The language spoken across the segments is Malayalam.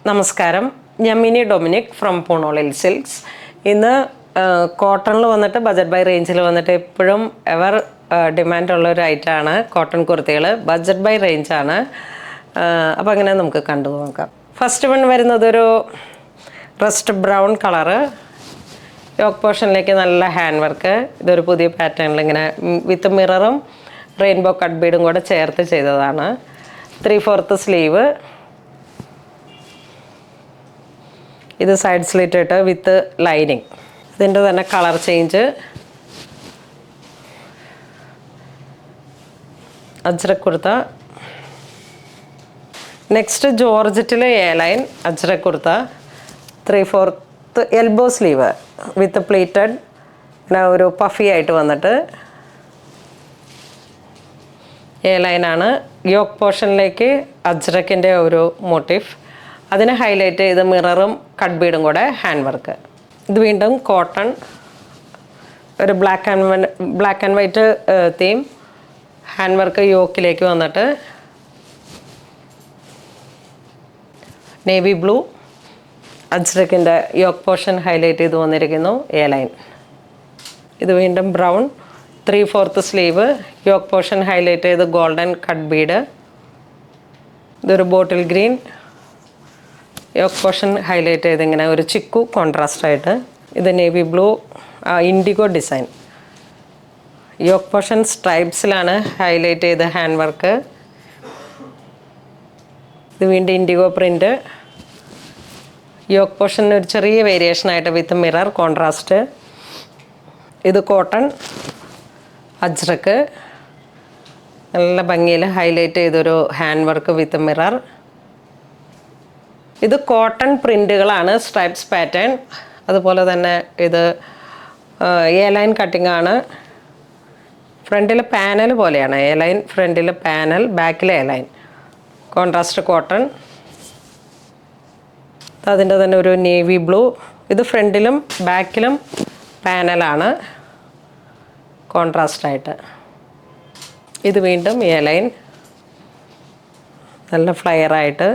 നമസ്കാരം, ഞാൻ മിനി ഡൊമിനിക് ഫ്രം പൂണോളിൽ സിൽക്സ്. ഇന്ന് കോട്ടണിൽ വന്നിട്ട് ബഡ്ജറ്റ് ബൈ റേഞ്ചിൽ വന്നിട്ട് എപ്പോഴും എവർ ഡിമാൻഡുള്ള ഒരു ഐറ്റമാണ് കോട്ടൺ കുർത്തികൾ. ബഡ്ജറ്റ് ബൈ റേഞ്ചാണ്. അപ്പോൾ അങ്ങനെ നമുക്ക് കണ്ടു നോക്കാം. ഫസ്റ്റ് വൺ വരുന്നത് ഒരു റസ്റ്റ് ബ്രൗൺ കളറ്, യോക്ക് പോർഷനിലേക്ക് നല്ല ഹാൻഡ് വർക്ക്. ഇതൊരു പുതിയ പാറ്റേണിൽ ഇങ്ങനെ വിത്ത് മിററും റെയിൻബോ കട്ട് ബീഡും കൂടെ ചേർത്ത് ചെയ്തതാണ്. 3/4 സ്ലീവ്. ഇത് സൈഡ് സ്ലിറ്റ് ഇട്ട് വിത്ത് ലൈനിങ്. ഇതിൻ്റെ തന്നെ colour change. Ajrak kurta. Next ജോർജറ്റിൽ A line Ajrak kurta, 3/4 elbow sleeve with pleated, പിന്നെ ഒരു പഫി ആയിട്ട് വന്നിട്ട് എ ലൈനാണ്. യോക്ക് പോർഷനിലേക്ക് അജ്രക്കിൻ്റെ ഒരു മോട്ടീഫ്, അതിനെ ഹൈലൈറ്റ് ചെയ്ത് മിററും കട്ട് ബീഡും കൂടെ ഹാൻഡ് വർക്ക്. ഇത് വീണ്ടും കോട്ടൺ, ഒരു black and white theme. Hand work യോക്കിലേക്ക് വന്നിട്ട് നേവി ബ്ലൂ, അജ്രക്കിൻ്റെ യോക്ക് പോർഷൻ ഹൈലൈറ്റ് ചെയ്ത് വന്നിരിക്കുന്നു, എ ലൈൻ. ഇത് വീണ്ടും brown, 3/4 sleeve, yoke portion highlight ചെയ്ത് ഗോൾഡൻ കട്ട് ബീഡ്. ഇതൊരു bottle green, yoke portion highlight ചെയ്ത് ഇങ്ങനെ ഒരു ചിക്കു കോൺട്രാസ്റ്റായിട്ട്. ഇത് navy blue, indigo design. Yoke portion സ്ട്രൈപ്സിലാണ് ഹൈലൈറ്റ് ചെയ്ത് ഹാൻഡ് വർക്ക്. ഇത് വീണ്ടും ഇൻഡിഗോ പ്രിൻറ്റ്. യോക്ക് പോർഷൻ ഒരു ചെറിയ വേരിയേഷനായിട്ട് വിത്ത് മിറർ കോൺട്രാസ്റ്റ്. ഇത് കോട്ടൺ അജ്രക്ക്, നല്ല ഭംഗിയിൽ ഹൈലൈറ്റ് ചെയ്തൊരു ഹാൻഡ് വർക്ക് വിത്ത് മിറർ. ഇത് കോട്ടൺ പ്രിൻറ്റുകളാണ്, സ്ട്രൈപ്സ് പാറ്റേൺ. അതുപോലെ തന്നെ ഇത് എ ലൈൻ കട്ടിംഗ് ആണ്. ഫ്രണ്ടിൽ പാനൽ പോലെയാണ് എ ലൈൻ, ഫ്രണ്ടിൽ പാനൽ, ബാക്കിൽ എ ലൈൻ. Contrast cotton. അതിൻ്റെ തന്നെ ഒരു നേവി ബ്ലൂ. ഇത് ഫ്രണ്ടിലും ബാക്കിലും പാനലാണ് കോൺട്രാസ്റ്റായിട്ട്. ഇത് വീണ്ടും എ ലൈൻ, നല്ല ഫ്ലയറായിട്ട്.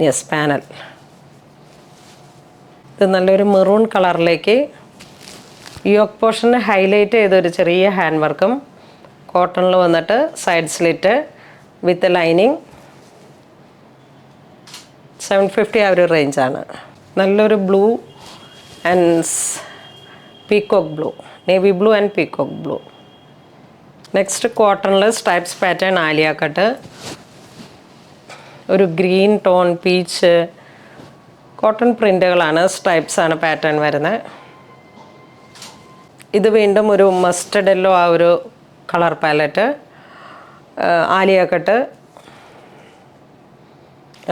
Yes, panel. ഇത് നല്ലൊരു മെറൂൺ കളറിലേക്ക് യോക്ക് പോർഷനെ ഹൈലൈറ്റ് ചെയ്തൊരു ചെറിയ ഹാൻഡ് വർക്കും. കോട്ടണിൽ വന്നിട്ട് സൈഡ് സ്ലിറ്റ് വിത്ത് ലൈനിങ്. 750 ആ ഒരു റേഞ്ചാണ്. നല്ലൊരു blue and peacock blue, navy blue and peacock blue. Next കോട്ടണിൽ സ്ട്രൈപ്സ് പാറ്റേൺ, ആലിയ കട്ട്. ഒരു ഗ്രീൻ ടോൺ, പീച്ച്. കോട്ടൺ പ്രിൻ്റുകളാണ്, സ്ട്രൈപ്സാണ് പാറ്റേൺ വരുന്നത്. ഇത് വീണ്ടും ഒരു മസ്റ്റർഡ് യെല്ലോ, ആ ഒരു കളർ പാലറ്റ്. ആലിയ കട്ട്.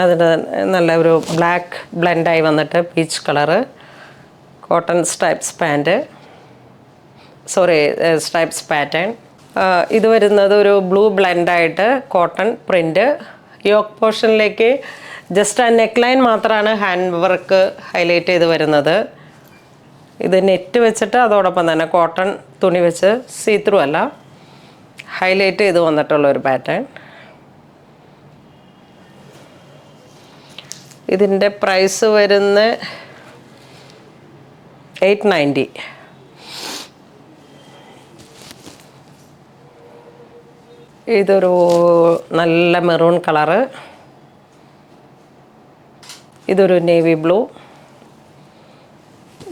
അതിൻ്റെ നല്ല ഒരു ബ്ലാക്ക് ബ്ലെൻഡായി വന്നിട്ട് peach colour. Cotton stripes pant, stripes pattern. ഇത് വരുന്നത് ഒരു ബ്ലൂ ബ്ലെൻഡായിട്ട് കോട്ടൺ പ്രിൻറ്റ്. യോക്ക് പോർഷനിലേക്ക് ജസ്റ്റ് ആ നെക്ക് ലൈൻ മാത്രമാണ് ഹാൻഡ് വർക്ക് ഹൈലൈറ്റ് ചെയ്ത് വരുന്നത്. ഇത് നെറ്റ് വെച്ചിട്ട് അതോടൊപ്പം തന്നെ കോട്ടൺ തുണി വെച്ച് സീ ത്രൂ അല്ല, ഹൈലൈറ്റ് ചെയ്ത് വന്നിട്ടുള്ള ഒരു പാറ്റേൺ. ഇതിൻ്റെ പ്രൈസ് വരുന്ന 890. ഇതൊരു നല്ല മെറൂൺ കളറ്. ഇതൊരു നേവി ബ്ലൂ.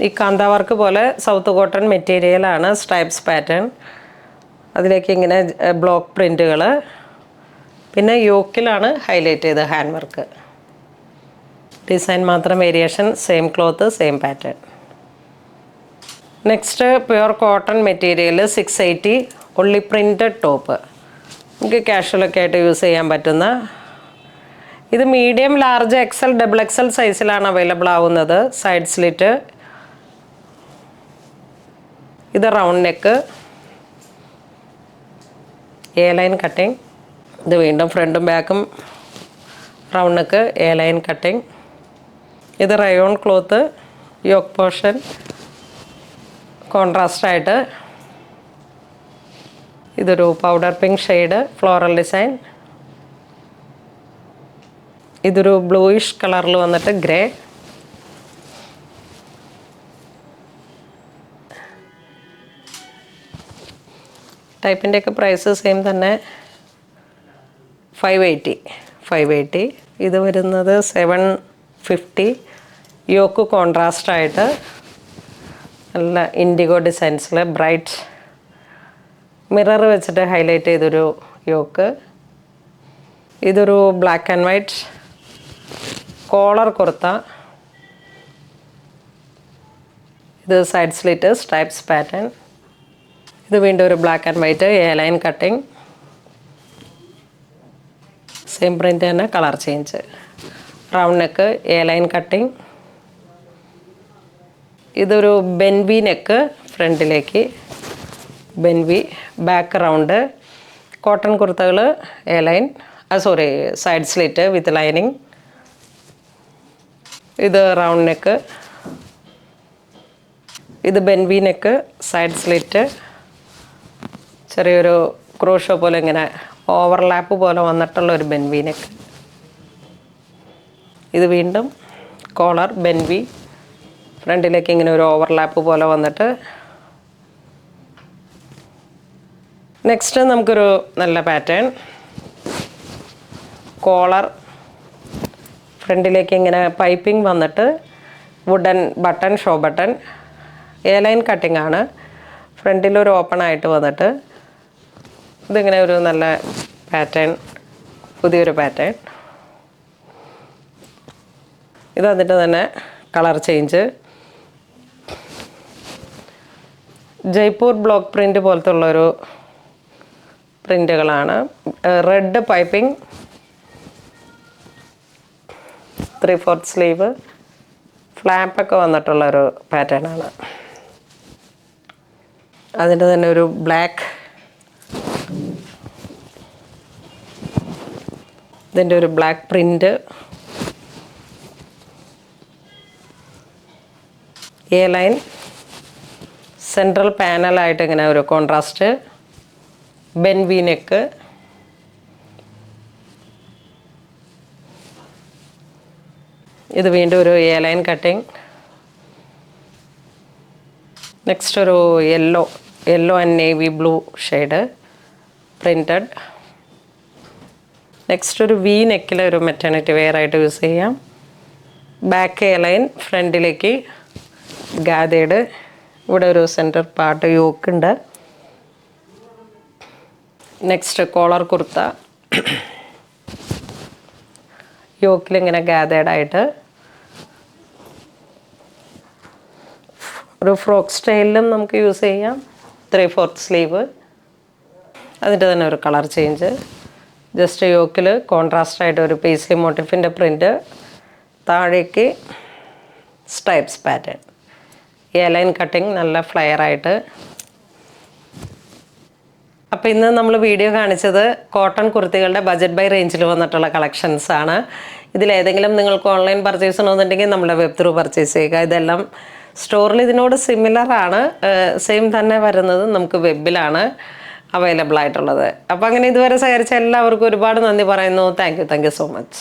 ഈ കാന്ത വർക്ക് പോലെ സൗത്ത് കോട്ടൺ മെറ്റീരിയലാണ്, സ്ട്രൈപ്സ് പാറ്റേൺ. അതിലേക്ക് ഇങ്ങനെ ബ്ലോക്ക് പ്രിൻറ്റുകൾ. പിന്നെ യോക്കിലാണ് ഹൈലൈറ്റ് ചെയ്ത് ഹാൻഡ് വർക്ക്. ഡിസൈൻ മാത്രം variation, same cloth, same pattern. Next pure cotton material, 680, ഒള്ളി പ്രിൻറ്റഡ് ടോപ്പ്. നമുക്ക് കാഷ്വലൊക്കെ ആയിട്ട് യൂസ് ചെയ്യാൻ പറ്റുന്ന. ഇത് medium, large, XL, double XL സൈസിലാണ് അവൈലബിൾ ആവുന്നത്. Side slit. ഇത് round neck, A line cutting. ഇത് വീണ്ടും ഫ്രണ്ടും ബാക്കും round neck, A line cutting. ഇത് റയോൺ ക്ലോത്ത്, യോക്ക് പോർഷൻ കോൺട്രാസ്റ്റായിട്ട്. ഇതൊരു powder pink shade, floral design. ഇതൊരു ബ്ലൂയിഷ് കളറിൽ വന്നിട്ട് ഗ്രേ. ടൈപ്പിൻ്റെയൊക്കെ പ്രൈസ് സെയിം തന്നെ, 580. ഇത് വരുന്നത് 750. യോക്ക് കോൺട്രാസ്റ്റ് ആയിട്ട് നല്ല ഇൻഡിഗോ ഡിസൈൻസിൽ ബ്രൈറ്റ് മിറർ വെച്ചിട്ട് ഹൈലൈറ്റ് ചെയ്തൊരു യോക്ക്. ഇതൊരു black and white collar kurta. ഇത് സൈഡ് സ്ലിറ്റ് സ്ട്രൈപ്സ് പാറ്റേൺ. ഇത് വീണ്ടും ഒരു black and white A line cutting. Same print തന്നെ, colour change. Round neck A line cutting. ഇതൊരു ബെൻവി നെക്ക്, ഫ്രണ്ടിലേക്ക് ബെൻവി, ബാക്ക് റൗണ്ട്. കോട്ടൺ കുർത്തകൾ A line, side slit with lining. ഇത് റൗണ്ട് നെക്ക്. ഇത് ബെൻവി നെക്ക്, സൈഡ് സ്ലിറ്റ്, ചെറിയൊരു ക്രോഷോ പോലെ ഇങ്ങനെ ഓവർലാപ്പ് പോലെ വന്നിട്ടുള്ള ഒരു ബെൻവി നെക്ക്. ഇത് വീണ്ടും കോളർ ബെൻവി, ഫ്രണ്ടിലേക്ക് ഇങ്ങനെ ഒരു ഓവർലാപ്പ് പോലെ വന്നിട്ട്. നെക്സ്റ്റ് നമുക്കൊരു നല്ല പാറ്റേൺ, കോളർ ഫ്രണ്ടിലേക്ക് ഇങ്ങനെ പൈപ്പിംഗ് വന്നിട്ട് wooden button, show button, A line cutting ആണ്. ഫ്രണ്ടിലൊരു ഓപ്പൺ ആയിട്ട് വന്നിട്ട് ഇതിങ്ങനെ ഒരു നല്ല പാറ്റേൺ, പുതിയൊരു പാറ്റേൺ. ഇത് വന്നിട്ട് തന്നെ colour change, Jaipur block print പോലത്തെ ഉള്ളൊരു പ്രിൻ്റുകളാണ്. റെഡ് പൈപ്പിംഗ്, 3/4 സ്ലീവ്, ഫ്ലാപ്പൊക്കെ വന്നിട്ടുള്ളൊരു പാറ്റേൺ ആണ്. അതിൻ്റെ തന്നെ ഒരു ബ്ലാക്ക്, ഇതിൻ്റെ ഒരു black print, A line, central പാനലായിട്ട് ഇങ്ങനെ ഒരു കോൺട്രാസ്റ്റ്, ബെൻവി നെക്ക്. ഇത് വീണ്ടും ഒരു എ ലൈൻ കട്ടിങ്. നെക്സ്റ്റ് ഒരു yellow and navy blue shade printed. Next ഒരു വി നെക്കിൽ ഒരു മെറ്റേണിറ്റി വെയർ ആയിട്ട് യൂസ് ചെയ്യാം. ബാക്ക് എ ലൈൻ, ഫ്രണ്ടിലേക്ക് ഗാദേഡ്, ഇവിടെ ഒരു സെൻറ്റർ പാർട്ട് യോക്ക് ഉണ്ട്. നെക്സ്റ്റ് കോളർ കുർത്ത, യോക്കിലിങ്ങനെ ഗാദേഡായിട്ട് ഒരു ഫ്രോക്ക് സ്റ്റൈലിലും നമുക്ക് യൂസ് ചെയ്യാം. 3/4 സ്ലീവ്. അതിൻ്റെ തന്നെ ഒരു കളർ ചേഞ്ച്, ജസ്റ്റ് യോക്കിൽ കോൺട്രാസ്റ്റ് ആയിട്ട് ഒരു പേസ്ലി മോട്ടിഫിൻ്റെ പ്രിൻ്റ്, താഴേക്ക് stripes pattern, A line cutting, നല്ല ഫ്ലയർ ആയിട്ട്. അപ്പോൾ ഇന്ന് നമ്മൾ വീഡിയോ കാണിച്ചത് കോട്ടൺ കുർത്തികളുടെ ബജറ്റ് ബൈ റേഞ്ചിൽ വന്നിട്ടുള്ള കളക്ഷൻസ് ആണ്. ഇതിലേതെങ്കിലും നിങ്ങൾക്ക് ഓൺലൈൻ പർച്ചേസ് ചെയ്യണമെന്നുണ്ടെങ്കിൽ നമ്മുടെ വെബ് ത്രൂ പർച്ചേസ് ചെയ്യുക. ഇതെല്ലാം സ്റ്റോറിൽ ഇതിനോട് സിമിലർ ആണ്, സെയിം തന്നെ വരുന്നത് നമുക്ക് വെബിലാണ് അവൈലബിൾ ആയിട്ടുള്ളത്. അപ്പോൾ അങ്ങനെ ഇതുവരെ സഹകരിച്ച എല്ലാവർക്കും ഒരുപാട് നന്ദി പറയുന്നു. Thank you so much.